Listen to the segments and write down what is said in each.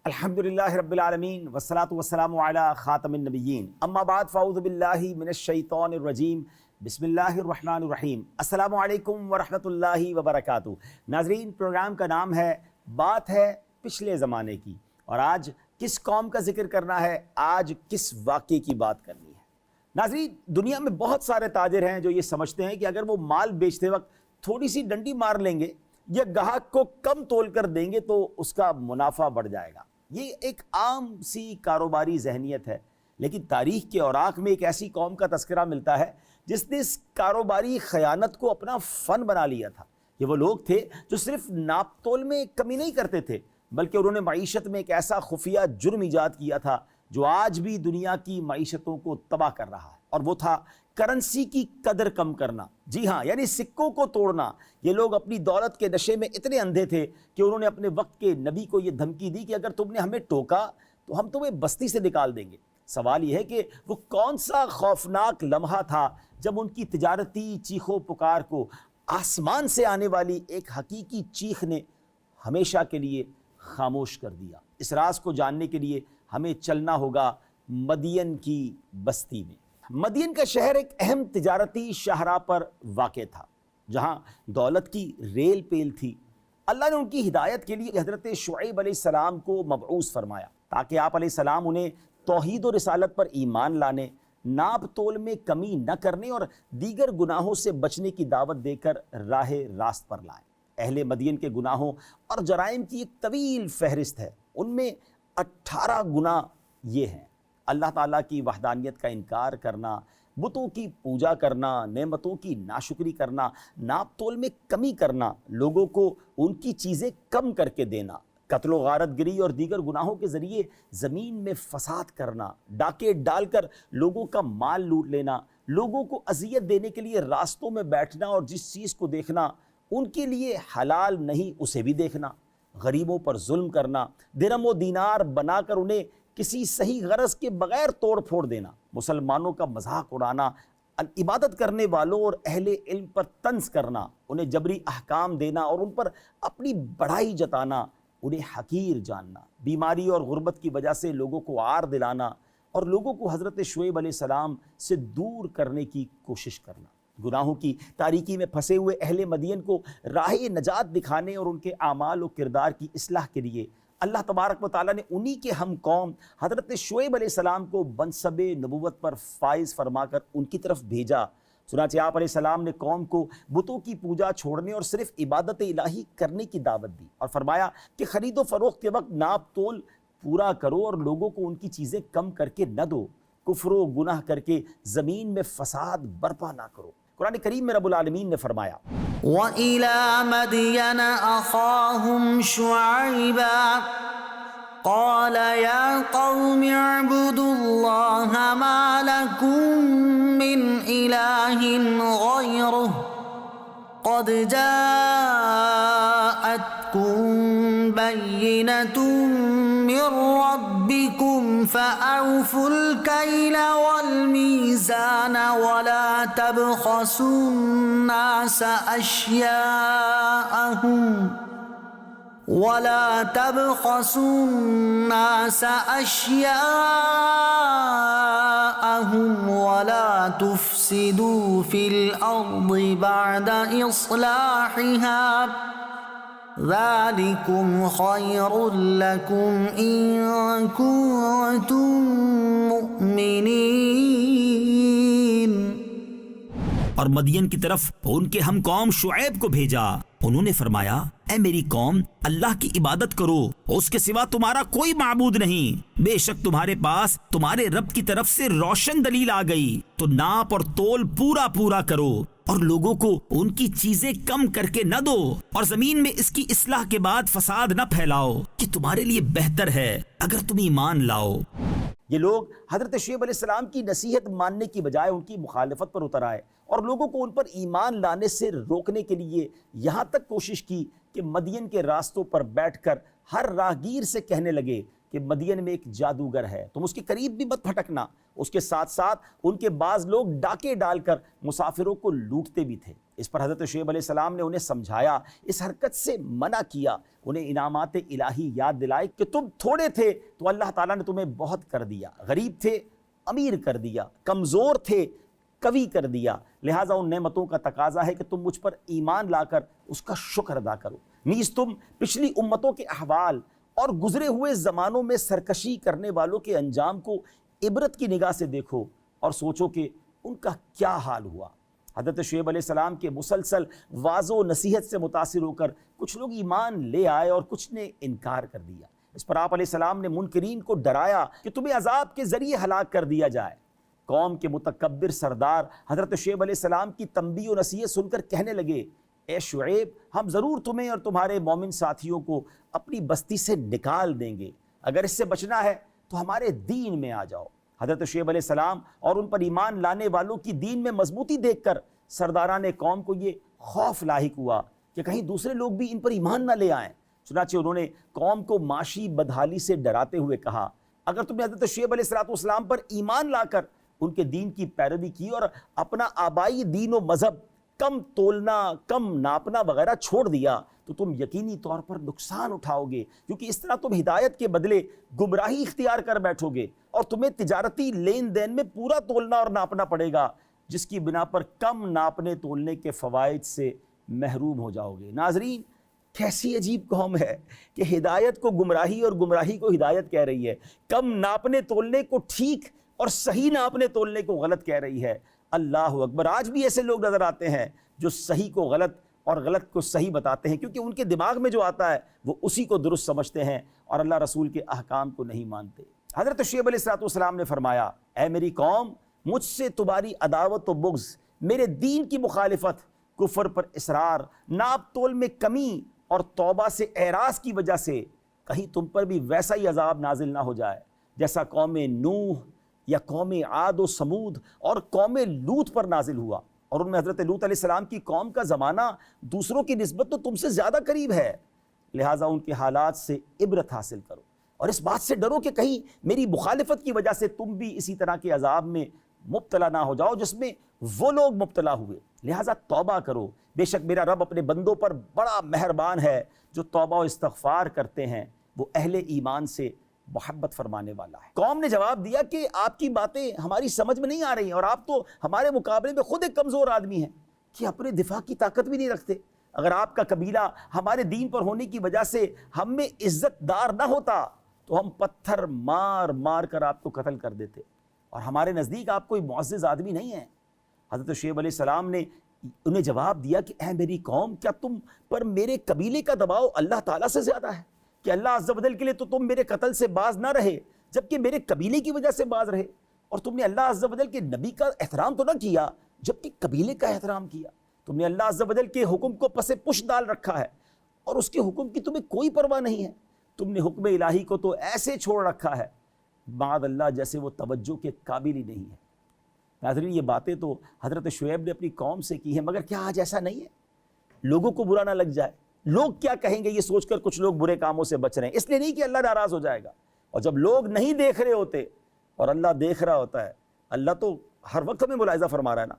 الحمدللہ رب العالمین والصلاة والسلام علی خاتم النبیین اما بعد فاعوذ باللہ من الشیطان الرجیم بسم اللہ الرحمن الرحیم السلام علیکم ورحمۃ اللہ وبرکاتہ۔ ناظرین، پروگرام کا نام ہے بات ہے پچھلے زمانے کی، اور آج کس قوم کا ذکر کرنا ہے، آج کس واقعے کی بات کرنی ہے۔ ناظرین، دنیا میں بہت سارے تاجر ہیں جو یہ سمجھتے ہیں کہ اگر وہ مال بیچتے وقت تھوڑی سی ڈنڈی مار لیں گے یا گاہک کو کم تول کر دیں گے تو اس کا منافع بڑھ جائے گا۔ یہ ایک عام سی کاروباری ذہنیت ہے، لیکن تاریخ کے اوراق میں ایک ایسی قوم کا تذکرہ ملتا ہے جس نے اس کاروباری خیانت کو اپنا فن بنا لیا تھا۔ یہ وہ لوگ تھے جو صرف ناپ تول میں کمی نہیں کرتے تھے، بلکہ انہوں نے معیشت میں ایک ایسا خفیہ جرم ایجاد کیا تھا جو آج بھی دنیا کی معیشتوں کو تباہ کر رہا ہے، اور وہ تھا کرنسی کی قدر کم کرنا۔ جی ہاں، یعنی سکوں کو توڑنا۔ یہ لوگ اپنی دولت کے نشے میں اتنے اندھے تھے کہ انہوں نے اپنے وقت کے نبی کو یہ دھمکی دی کہ اگر تم نے ہمیں ٹوکا تو ہم تمہیں بستی سے نکال دیں گے۔ سوال یہ ہے کہ وہ کون سا خوفناک لمحہ تھا جب ان کی تجارتی چیخ و پکار کو آسمان سے آنے والی ایک حقیقی چیخ نے ہمیشہ کے لیے خاموش کر دیا۔ اس راز کو جاننے کے لیے ہمیں چلنا ہوگا مدین کی بستی میں۔ مدین کا شہر ایک اہم تجارتی شاہراہ پر واقع تھا، جہاں دولت کی ریل پیل تھی۔ اللہ نے ان کی ہدایت کے لیے حضرت شعیب علیہ السلام کو مبعوث فرمایا تاکہ آپ علیہ السلام انہیں توحید و رسالت پر ایمان لانے، ناپ تول میں کمی نہ کرنے اور دیگر گناہوں سے بچنے کی دعوت دے کر راہ راست پر لائیں۔ اہل مدین کے گناہوں اور جرائم کی ایک طویل فہرست ہے۔ ان میں 18 گناہ یہ ہیں: اللہ تعالیٰ کی وحدانیت کا انکار کرنا، بتوں کی پوجا کرنا، نعمتوں کی ناشکری کرنا، ناپ تول میں کمی کرنا، لوگوں کو ان کی چیزیں کم کر کے دینا، قتل و غارت گری اور دیگر گناہوں کے ذریعے زمین میں فساد کرنا، ڈاکے ڈال کر لوگوں کا مال لوٹ لینا، لوگوں کو اذیت دینے کے لیے راستوں میں بیٹھنا اور جس چیز کو دیکھنا ان کے لیے حلال نہیں اسے بھی دیکھنا، غریبوں پر ظلم کرنا، درہم و دینار بنا کر انہیں کسی صحیح غرض کے بغیر توڑ پھوڑ دینا، مسلمانوں کا مذاق اڑانا، عبادت کرنے والوں اور اہل علم پر طنز کرنا، انہیں جبری احکام دینا اور ان پر اپنی بڑائی جتانا، انہیں حقیر جاننا، بیماری اور غربت کی وجہ سے لوگوں کو عار دلانا اور لوگوں کو حضرت شعیب علیہ السلام سے دور کرنے کی کوشش کرنا۔ گناہوں کی تاریکی میں پھنسے ہوئے اہل مدین کو راہ نجات دکھانے اور ان کے اعمال و کردار کی اصلاح کے لیے اللہ تبارک و تعالیٰ نے انہی کے ہم قوم حضرت شعیب علیہ السلام کو منصب نبوت پر فائز فرما کر ان کی طرف بھیجا۔ چنانچہ آپ علیہ السلام نے قوم کو بتوں کی پوجا چھوڑنے اور صرف عبادت الہی کرنے کی دعوت دی، اور فرمایا کہ خرید و فروخت کے وقت ناپ تول پورا کرو اور لوگوں کو ان کی چیزیں کم کر کے نہ دو، کفر و گناہ کر کے زمین میں فساد برپا نہ کرو۔ قرآن کریم میں رب العالمین نے فرمایا وَإِلَى مَدْيَنَ أَخَاهُمْ شُعَيْبًا قَالَ يَا قَوْمِ اعْبُدُوا اللَّهَ مَا لَكُم مِّنْ إِلَٰهٍ غَيْرُهُ قَدْ جَاءَتْكُم بَيِّنَةٌ مِّن رَّبِّكُمْ فَأَوْفُوا الْكَيْلَ وَالْمِيزَانَ وَلَا تَبْخَسُوا النَّاسَ أَشْيَاءَهُمْ وَلَا تُفْسِدُوا فِي الْأَرْضِ بَعْدَ إِصْلَاحِهَا ذَلِكُمْ خَيْرٌ لَكُمْ إِن كُنتُم مُّؤْمِنِينَ۔ اور مدین کی طرف ان کے ہم قوم شعیب کو بھیجا۔ انہوں نے فرمایا، اے میری قوم، اللہ کی عبادت کرو، اس کے سوا تمہارا کوئی معبود نہیں۔ بے شک تمہارے پاس تمہارے رب کی طرف سے روشن دلیل آ گئی، تو ناپ اور تول پورا کرو اور لوگوں کو ان کی چیزیں کم کر کے نہ دو، اور زمین میں اس کی اصلاح کے بعد فساد نہ پھیلاؤ، کہ تمہارے لیے بہتر ہے اگر تم ایمان لاؤ۔ یہ لوگ حضرت شعیب علیہ السلام کی نصیحت ماننے کی بجائے ان کی مخالفت پر اتر آئے اور لوگوں کو ان پر ایمان لانے سے روکنے کے لیے یہاں تک کوشش کی کہ مدین کے راستوں پر بیٹھ کر ہر راہگیر سے کہنے لگے کہ مدین میں ایک جادوگر ہے، تم اس کے قریب بھی مت پھٹکنا۔ اس کے ساتھ ساتھ ان کے بعض لوگ ڈاکے ڈال کر مسافروں کو لوٹتے بھی تھے۔ اس پر حضرت شعیب علیہ السلام نے انہیں سمجھایا، اس حرکت سے منع کیا، انہیں انعامات الہی یاد دلائے کہ تم تھوڑے تھے تو اللہ تعالیٰ نے تمہیں بہت کر دیا، غریب تھے امیر کر دیا، کمزور تھے قوی کر دیا، لہٰذا ان نعمتوں کا تقاضا ہے کہ تم مجھ پر ایمان لا کر اس کا شکر ادا کرو۔ نیز تم پچھلی امتوں کے احوال اور گزرے ہوئے زمانوں میں سرکشی کرنے والوں کے انجام کو عبرت کی نگاہ سے دیکھو اور سوچو کہ ان کا کیا حال ہوا۔ حضرت شعیب علیہ السلام کے مسلسل واعظ و نصیحت سے متاثر ہو کر کچھ لوگ ایمان لے آئے اور کچھ نے انکار کر دیا۔ اس پر آپ علیہ السلام نے منکرین کو ڈرایا کہ تمہیں عذاب کے ذریعے ہلاک کر دیا جائے۔ قوم کے متکبر سردار حضرت شعیب علیہ السلام کی تنبیہ و نصیحت سن کر کہنے لگے، اے شعیب، ہم ضرور تمہیں اور تمہارے مومن ساتھیوں کو اپنی بستی سے نکال دیں گے، اگر اس سے بچنا ہے تو ہمارے دین میں آ جاؤ۔ حضرت شعیب علیہ السلام اور ان پر ایمان لانے والوں کی دین میں مضبوطی دیکھ کر سرداران قوم کو یہ خوف لاحق ہوا کہ کہیں دوسرے لوگ بھی ان پر ایمان نہ لے آئیں۔ چنانچہ انہوں نے قوم کو معاشی بدحالی سے ڈراتے ہوئے کہا، اگر تم نے حضرت شعیب علیہ السلام پر ایمان لا کر ان کے دین کی پیروی کی اور اپنا آبائی دین و مذہب کم تولنا، کم ناپنا وغیرہ چھوڑ دیا تو تم یقینی طور پر نقصان اٹھاؤ گے، کیونکہ اس طرح تم ہدایت کے بدلے گمراہی اختیار کر بیٹھو گے اور تمہیں تجارتی لین دین میں پورا تولنا اور ناپنا پڑے گا، جس کی بنا پر کم ناپنے تولنے کے فوائد سے محروم ہو جاؤ گے۔ ناظرین، کیسی عجیب قوم ہے کہ ہدایت کو گمراہی اور گمراہی کو ہدایت کہہ رہی ہے، کم ناپنے تولنے کو ٹھیک اور صحیح ناپنے تولنے کو غلط کہہ رہی ہے۔ اللہ اکبر! آج بھی ایسے لوگ نظر آتے ہیں جو صحیح کو غلط اور غلط کو صحیح بتاتے ہیں، کیونکہ ان کے دماغ میں جو آتا ہے وہ اسی کو درست سمجھتے ہیں اور اللہ رسول کے احکام کو نہیں مانتے۔ حضرت شعیب علیہ السلام نے فرمایا، اے میری قوم، مجھ سے تمہاری عداوت و بغض، میرے دین کی مخالفت، کفر پر اصرار، ناپ تول میں کمی اور توبہ سے اعراض کی وجہ سے کہیں تم پر بھی ویسا ہی عذاب نازل نہ ہو جائے جیسا قوم نوح یا قوم عاد و سمود اور قوم لوط پر نازل ہوا۔ اور ان میں حضرت لوط علیہ السلام کی قوم کا زمانہ دوسروں کی نسبت تو تم سے زیادہ قریب ہے، لہٰذا ان کے حالات سے عبرت حاصل کرو اور اس بات سے ڈرو کہ کہیں میری مخالفت کی وجہ سے تم بھی اسی طرح کے عذاب میں مبتلا نہ ہو جاؤ جس میں وہ لوگ مبتلا ہوئے، لہٰذا توبہ کرو، بے شک میرا رب اپنے بندوں پر بڑا مہربان ہے، جو توبہ و استغفار کرتے ہیں وہ اہل ایمان سے محبت فرمانے والا ہے۔ قوم نے جواب دیا کہ آپ کی باتیں ہماری سمجھ میں نہیں آ رہی ہیں اور آپ تو ہمارے مقابلے میں خود ایک کمزور آدمی ہیں کہ اپنے دفاع کی طاقت بھی نہیں رکھتے۔ اگر آپ کا قبیلہ ہمارے دین پر ہونے کی وجہ سے ہم میں عزت دار نہ ہوتا تو ہم پتھر مار مار کر آپ کو قتل کر دیتے، اور ہمارے نزدیک آپ کوئی معزز آدمی نہیں ہے۔ حضرت شعیب علیہ السلام نے انہیں جواب دیا کہ اے میری قوم، کیا تم پر میرے قبیلے کا دباؤ اللہ تعالیٰ سے زیادہ ہے کہ اللہ عز و جل کے لیے تو تم میرے قتل سے باز نہ رہے جبکہ میرے قبیلے کی وجہ سے باز رہے، اور تم نے اللہ عز و جل کے نبی کا احترام تو نہ کیا جبکہ قبیلے کا احترام کیا، تم نے اللہ عز و جل کے حکم کو پس پش ڈال رکھا ہے اور اس کے حکم کی تمہیں کوئی پرواہ نہیں ہے، تم نے حکم الہی کو تو ایسے چھوڑ رکھا ہے بعد اللہ جیسے وہ توجہ کے قابل ہی نہیں ہے۔ ناظرین، یہ باتیں تو حضرت شعیب نے اپنی قوم سے کی ہیں، مگر کیا آج ایسا نہیں ہے؟ لوگوں کو برا نہ لگ جائے، لوگ کیا کہیں گے یہ سوچ کر کچھ لوگ برے کاموں سے بچ رہے ہیں، اس لیے نہیں کہ اللہ ناراض ہو جائے گا، اور جب لوگ نہیں دیکھ رہے ہوتے اور اللہ دیکھ رہا ہوتا ہے، اللہ تو ہر وقت ہمیں ملاحظہ فرما رہا ہے نا،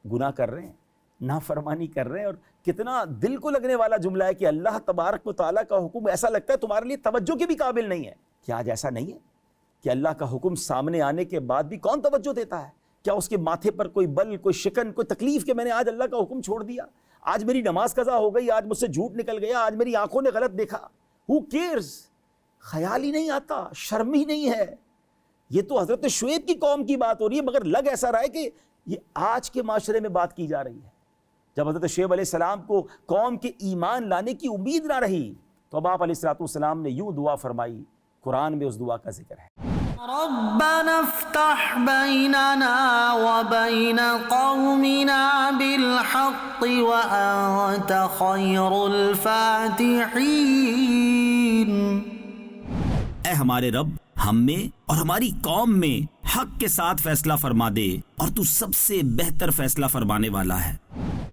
گناہ کر رہے ہیں، نافرمانی کر رہے ہیں، اور کتنا دل کو لگنے والا جملہ ہے کہ اللہ تبارک و تعالیٰ کا حکم ایسا لگتا ہے تمہارے لیے توجہ کے بھی قابل نہیں ہے۔ کیا آج ایسا نہیں ہے کہ اللہ کا حکم سامنے آنے کے بعد بھی کون توجہ دیتا ہے؟ کیا اس کے ماتھے پر کوئی بل، کوئی شکن، کوئی تکلیف کہ میں نے آج اللہ کا حکم چھوڑ دیا، آج میری نماز قضا ہو گئی، آج مجھ سے جھوٹ نکل گیا، آج میری آنکھوں نے غلط دیکھا؟ ہو کیئرز؟ خیال ہی نہیں آتا، شرم ہی نہیں ہے۔ یہ تو حضرت شعیب کی قوم کی بات ہو رہی ہے، مگر لگ ایسا رہا ہے کہ یہ آج کے معاشرے میں بات کی جا رہی ہے۔ جب حضرت شعیب علیہ السلام کو قوم کے ایمان لانے کی امید نہ رہی تو اب آپ علیہ السلام نے یوں دعا فرمائی، قرآن میں اس دعا کا ذکر ہے، ربنا افتح بيننا وبين قومنا بالحق وأنت خير الفاتحين۔ اے ہمارے رب، ہم میں اور ہماری قوم میں حق کے ساتھ فیصلہ فرما دے، اور تو سب سے بہتر فیصلہ فرمانے والا ہے۔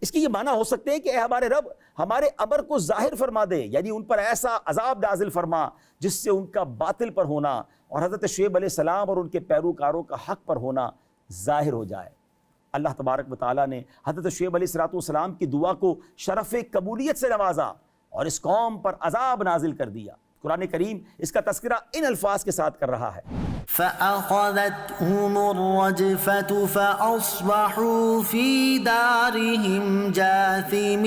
اس کی یہ معنی ہو سکتے ہیں کہ اے ہمارے رب ہمارے ابر کو ظاہر فرما دے، یعنی ان پر ایسا عذاب نازل فرما جس سے ان کا باطل پر ہونا اور حضرت شعیب علیہ السلام اور ان کے پیروکاروں کا حق پر ہونا ظاہر ہو جائے۔ اللہ تبارک و تعالیٰ نے حضرت شعیب علیہ السلام کی دعا کو شرف قبولیت سے نوازا اور اس قوم پر عذاب نازل کر دیا۔ قرآن کریم اس کا تذکرہ ان الفاظ کے ساتھ کر رہا ہے، فَأَخَذَتْهُمُ الرَّجْفَةُ فَأَصْبَحُوا فِي دَارِهِمْ جَاثِمِينَ۔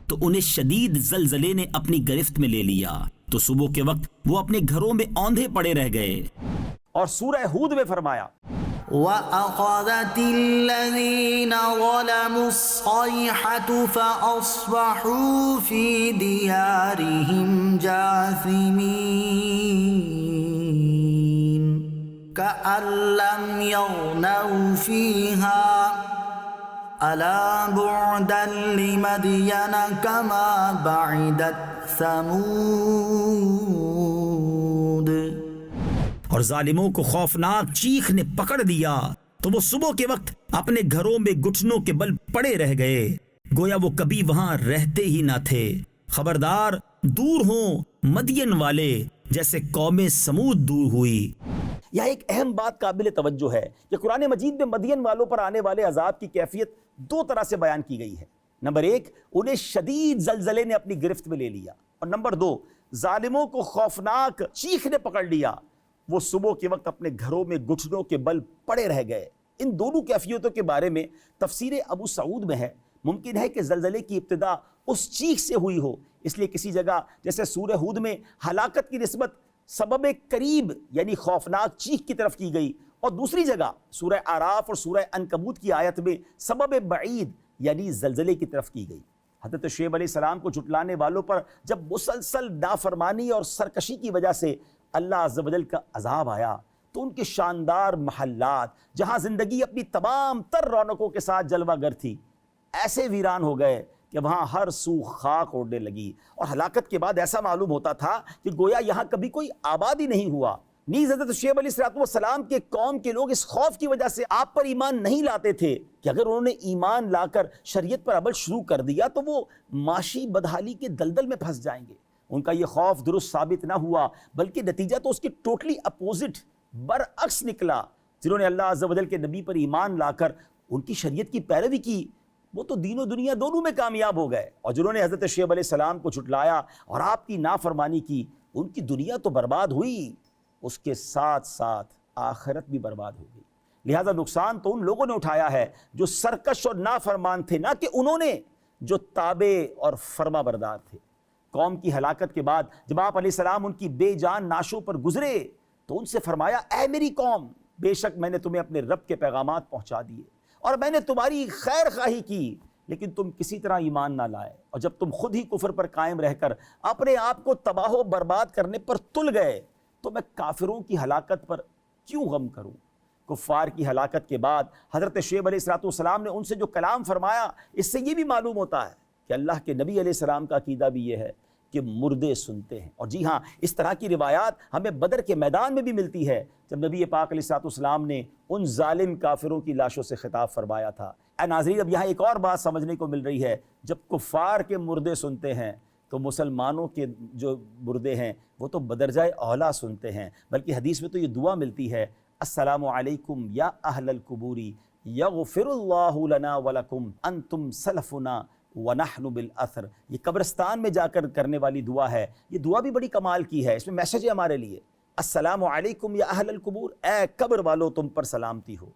تو انہیں شدید زلزلے نے اپنی گرفت میں لے لیا تو صبح کے وقت وہ اپنے گھروں میں اوندھے پڑے رہ گئے۔ اور سورہ ہود میں فرمایا وَأَخَذَتِ الَّذِينَ ظَلَمُوا الصَّيْحَةُ فَأَصْبَحُوا فِي دِيَارِهِمْ جَاثِمِينَ كَأَن لَّمْ يَغْنَوْا فِيهَا أَلَا بُعْدًا لِّمَدْيَنَ كَمَا بَعِدَتْ ثَمُودُ۔ اور ظالموں کو خوفناک چیخ نے پکڑ دیا تو وہ صبح کے وقت اپنے گھروں میں گھٹنوں کے بل پڑے رہ گئے، گویا وہ کبھی وہاں رہتے ہی نہ تھے۔ خبردار دور ہوں مدین والے جیسے قوم سمود دور ہوئی۔ یہاں ایک اہم بات قابل توجہ ہے کہ قرآن مجید میں مدین والوں پر آنے والے عذاب کی کیفیت دو طرح سے بیان کی گئی ہے۔ نمبر ایک، انہیں شدید زلزلے نے اپنی گرفت میں لے لیا، اور نمبر دو، ظالموں کو خوفناک چیخ نے پکڑ لیا، وہ صبح کے وقت اپنے گھروں میں گھٹنوں کے بل پڑے رہ گئے۔ ان دونوں کیفیتوں کے بارے میں تفسیر ابو سعود میں ہے، ممکن ہے کہ زلزلے کی ابتدا اس چیخ سے ہوئی ہو، اس لیے کسی جگہ جیسے سورہ ہود میں ہلاکت کی نسبت سبب قریب یعنی خوفناک چیخ کی طرف کی گئی، اور دوسری جگہ سورہ اعراف اور سورہ عنکبوت کی آیت میں سبب بعید یعنی زلزلے کی طرف کی گئی۔ حضرت شعیب علیہ السلام کو جھٹلانے والوں پر جب مسلسل نافرمانی اور سرکشی کی وجہ سے اللہ عز و جل کا عذاب آیا تو ان کے شاندار محلات جہاں زندگی اپنی تمام تر رونقوں کے ساتھ جلوہ گر تھی، ایسے ویران ہو گئے کہ وہاں ہر سو خاک اوڑنے لگی، اور ہلاکت کے بعد ایسا معلوم ہوتا تھا کہ گویا یہاں کبھی کوئی آباد ہی نہیں ہوا۔ نیز حضرت شعیب علیہ السلام کے قوم کے لوگ اس خوف کی وجہ سے آپ پر ایمان نہیں لاتے تھے کہ اگر انہوں نے ایمان لا کر شریعت پر عمل شروع کر دیا تو وہ معاشی بدحالی کے دلدل میں پھنس جائیں گے۔ ان کا یہ خوف درست ثابت نہ ہوا، بلکہ نتیجہ تو اس کی ٹوٹلی اپوزٹ برعکس نکلا۔ جنہوں نے اللہ عز و جل کے نبی پر ایمان لا کر ان کی شریعت کی پیروی کی وہ تو دین و دنیا دونوں میں کامیاب ہو گئے، اور جنہوں نے حضرت شعیب علیہ السلام کو جھٹلایا اور آپ کی نافرمانی کی ان کی دنیا تو برباد ہوئی، اس کے ساتھ ساتھ آخرت بھی برباد ہو گئی۔ لہذا نقصان تو ان لوگوں نے اٹھایا ہے جو سرکش اور نافرمان تھے، نہ کہ انہوں نے جو تابع اور فرما بردار تھے۔ قوم کی ہلاکت کے بعد جب آپ علیہ السلام ان کی بے جان نعشوں پر گزرے تو ان سے فرمایا، اے میری قوم، بے شک میں نے تمہیں اپنے رب کے پیغامات پہنچا دیے اور میں نے تمہاری خیر خواہی کی، لیکن تم کسی طرح ایمان نہ لائے، اور جب تم خود ہی کفر پر قائم رہ کر اپنے آپ کو تباہ و برباد کرنے پر تل گئے تو میں کافروں کی ہلاکت پر کیوں غم کروں۔ کفار کی ہلاکت کے بعد حضرت شعیب علیہ السلام نے ان سے جو کلام فرمایا، اس سے یہ بھی معلوم ہوتا ہے کہ اللہ کے نبی علیہ السلام کا عقیدہ بھی یہ ہے کہ مردے سنتے ہیں۔ اور جی ہاں، اس طرح کی روایات ہمیں بدر کے میدان میں بھی ملتی ہے، جب نبی پاک علیہ السلام نے ان ظالم کافروں کی لاشوں سے خطاب فرمایا تھا۔ اے ناظرین، اب یہاں ایک اور بات سمجھنے کو مل رہی ہے، جب کفار کے مردے سنتے ہیں تو مسلمانوں کے جو مردے ہیں وہ تو بدرجائے اولا سنتے ہیں، بلکہ حدیث میں تو یہ دعا ملتی ہے، السلام علیکم یا اہل القبور یغفر اللہ لنا ولکم انتم سلفنا وَنَحْنُ بِالْأَثْرِ۔ یہ قبرستان میں جا کر کرنے والی دعا ہے، یہ دعا بھی بڑی کمال کی ہے، اس میں میسج ہے ہمارے لیے، السلام علیکم یا اہل القبور، اے قبر والو تم پر سلامتی ہو،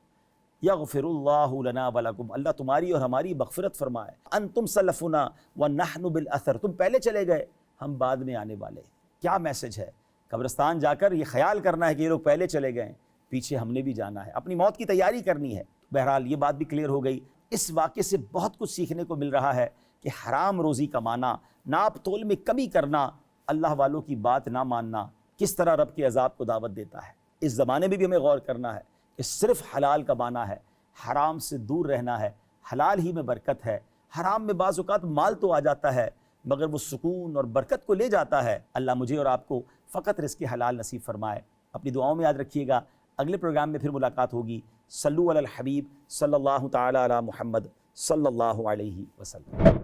یغفر اللہ لنا ولکم، اللہ تمہاری اور ہماری مغفرت فرمائے، انتم سلفنا وَنَحْنُ بِالْأَثْرِ، تم پہلے چلے گئے ہم بعد میں آنے والے۔ کیا میسج ہے؟ قبرستان جا کر یہ خیال کرنا ہے کہ یہ لوگ پہلے چلے گئے، پیچھے ہم نے بھی جانا ہے، اپنی موت کی تیاری کرنی ہے۔ بہرحال یہ بات بھی کلیئر ہو گئی۔ اس واقعے سے بہت کچھ سیکھنے کو مل رہا ہے کہ حرام روزی کمانا، ناپ تول میں کمی کرنا، اللہ والوں کی بات نہ ماننا کس طرح رب کے عذاب کو دعوت دیتا ہے۔ اس زمانے میں بھی ہمیں غور کرنا ہے کہ صرف حلال کمانا ہے، حرام سے دور رہنا ہے، حلال ہی میں برکت ہے۔ حرام میں بعض اوقات مال تو آ جاتا ہے مگر وہ سکون اور برکت کو لے جاتا ہے۔ اللہ مجھے اور آپ کو فقط رزق حلال نصیب فرمائے۔ اپنی دعاؤں میں یاد رکھیے گا۔ اگلے پروگرام میں پھر ملاقات ہوگی۔ صلو علی الحبیب صلی اللہ تعالی علی محمد صلی اللہ علیہ وسلم۔